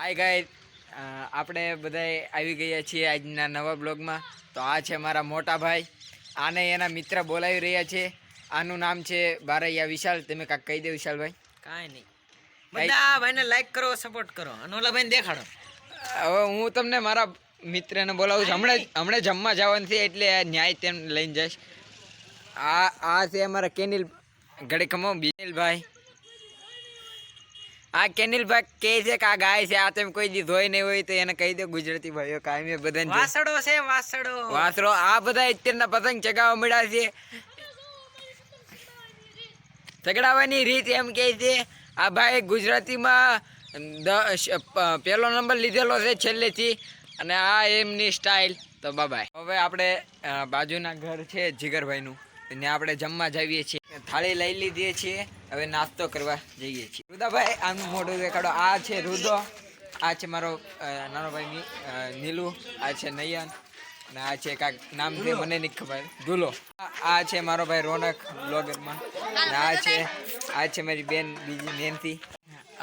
Hi guys, આપણે બધાય આવી ગયા છીએ આજના નવા બ્લોગમાં. તો આ છે મારા મોટા ભાઈ, આને એના મિત્ર બોલાવી રહ્યા છે. આનું નામ છે બારૈયા વિશાલ. તમે કાંઈક કહી દો વિશાલભાઈ. કાંઈ નહીં, બધા ભાઈને લાઈક કરો, સપોર્ટ કરો અને ઓલા ભાઈને દેખાડો. હવે હું તમને મારા મિત્રને બોલાવું છું. હમણાં જમવા જવાનું છે એટલે ન્યાય તેમ લઈને જઈશ. આ છે અમારા કેનિલ ઘડી ખમો બિનિલભાઈ. આ કેનિલભાઈ કહે છે કે આ ગાય છે, આ તમે કોઈ દી ધોઈ નહીં હોય તો એને કહી દો ગુજરાતી ભાઈઓ કાયમી બધાને. વાસડો છે, વાસડો. આ બધા અત્યારના પતંગ ચગાવવા મળ્યા છે. ચગડાવવાની રીત એમ કહે છે. આ ભાઈ ગુજરાતીમાં પહેલો નંબર લીધેલો છે છેલ્લેથી, અને આ એમની સ્ટાઇલ. તો બાય. હવે આપણે બાજુના ઘર છે જીગરભાઈનું, ને આપણે જમવા જઈએ છીએ. થાળી લઈ લીધી છીએ, હવે નાસ્તો કરવા જઈએ છીએ. રુદાભાઈ આનું મોઢું દેખાડો. આ છે રુદો, આ છે મારો નાનો ભાઈ નીલુ, આ છે નયન, અને આ છે કાંક નામ છે મને નહીં ખબર, ધૂલો. આ છે મારો ભાઈ રોનક બ્લોગરમાં, અને આ છે મારી બેન બીજી નેનથી.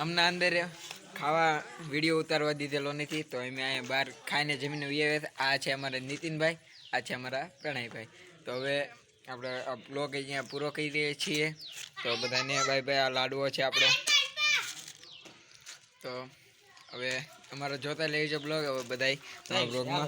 અમને અંદર ખાવા વિડીયો ઉતારવા દીધેલો નથી, તો અમે અહીંયા બહાર ખાઈને જમીને આવ્યા. આ છે અમારા નીતિનભાઈ, આ છે અમારા પ્રણયભાઈ. તો હવે આપણે આ બ્લોગ અહીંયા પૂરો કરી દઈએ છીએ. તો બધાને બાય બાય. આ લાડવો છે આપણો. તો હવે અમારો જોતા લેજો બ્લોગ. હવે બધાય બ્લોગમાં